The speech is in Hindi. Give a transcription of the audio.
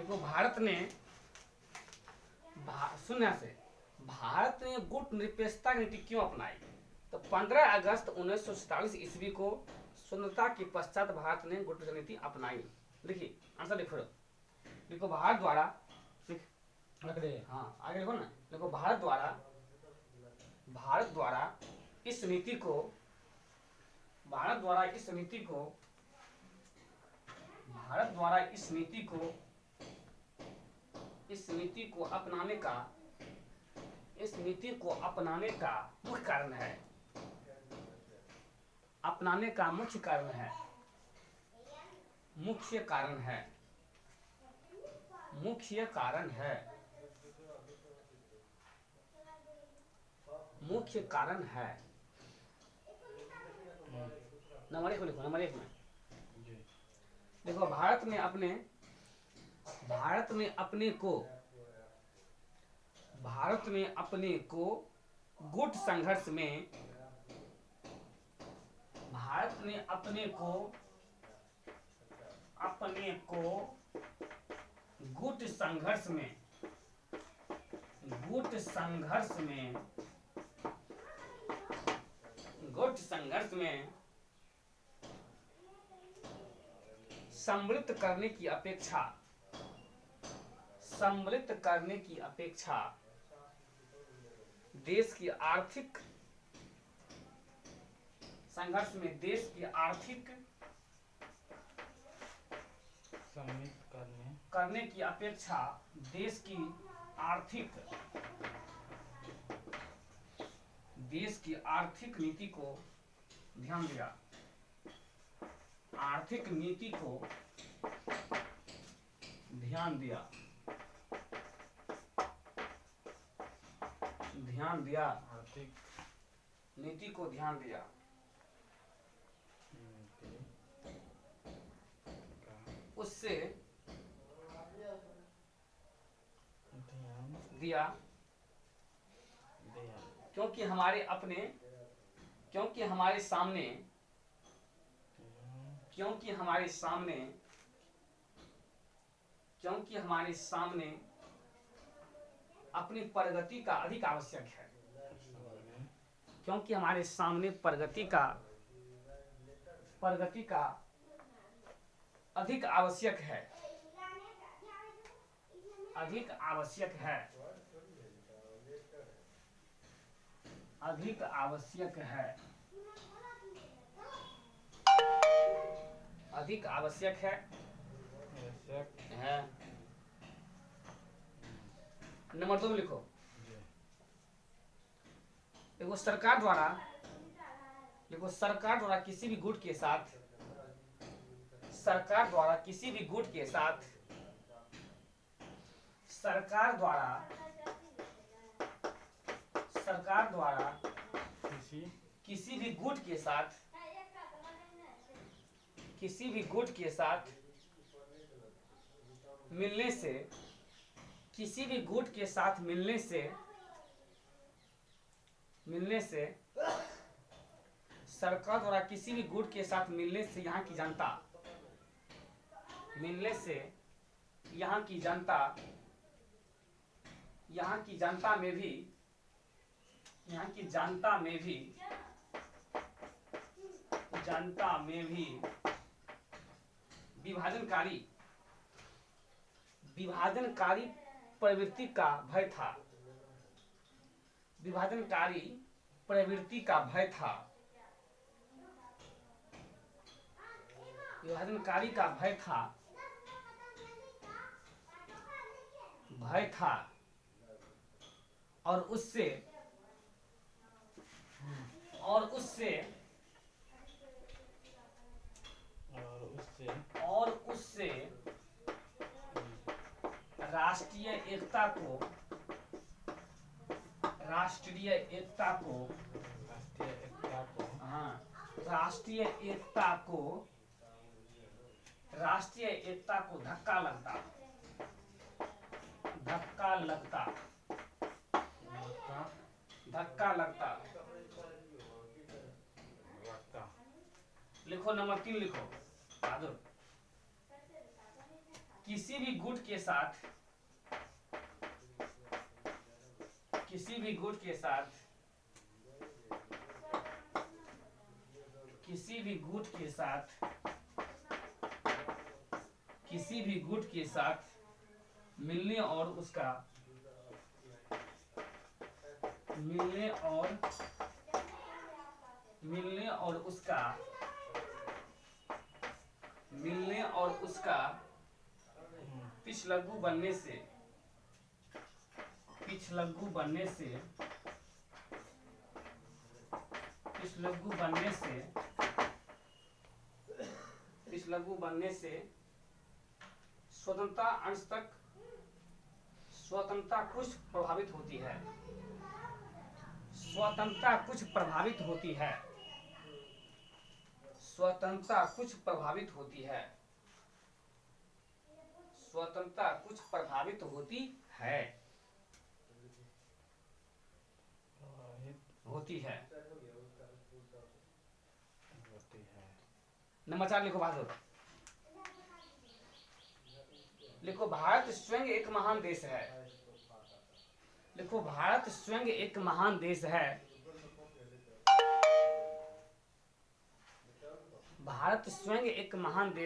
देखो सुनने से भारत ने गुट निरपेक्षता नीति क्यों अपनाई? तो 15 अगस्त 1947 ईस्वी को स्वतंत्रता के पश्चात भारत ने गुट नीति अपनाई। देखिए आंसर लिखो, देखो भारत द्वारा, हाँ आगे लिखो ना, देखो भारत द्वारा इस नीति को भारत द्वारा इस नीति को अपनाने का मुख्य कारण है, नंबर 1 को लिखो, नंबर 1 में देखो भारत में अपने को गुट संघर्ष में सम्मिलित करने की अपेक्षा देश की आर्थिक संघर्ष में देश की आर्थिक नीति को ध्यान दिया, आर्थिक नीति को ध्यान दिया, उससे दिया, क्योंकि हमारे सामने अपनी प्रगति का अधिक आवश्यक है, क्योंकि हमारे सामने प्रगति का अधिक आवश्यक है। नंबर 2 में लिखो, देखो सरकार द्वारा किसी भी गुट के साथ मिलने से सरकार द्वारा किसी भी गुट के साथ मिलने से यहाँ की जनता में भी विभाजनकारी प्रवृत्ति का भय था, और उससे राष्ट्रीय एकता को धक्का लगता। लिखो नंबर 3 लिखो, किसी भी गुट के साथ किसी भी गुट के साथ किसी भी गुट के साथ किसी भी गुट के साथ मिलने और उसका मिलने और मिलने और उसका मिलने और उसका पिछलग्गू बनने से पिछलग्गू बनने से पिछलग्गू बनने से पिछलग्गू बनने से स्वतंत्रता अंश तक स्वतंत्रता कुछ प्रभावित होती है स्वतंत्रता कुछ प्रभावित होती है स्वतंत्रता कुछ प्रभावित होती है स्वतंत्रता कुछ प्रभावित होती है होती है नंबर 4 लिखो बहादुर लिखो भारत स्वयं एक महान देश है लिखो भारत स्वयं एक महान देश है भारत स्वयं एक महान देश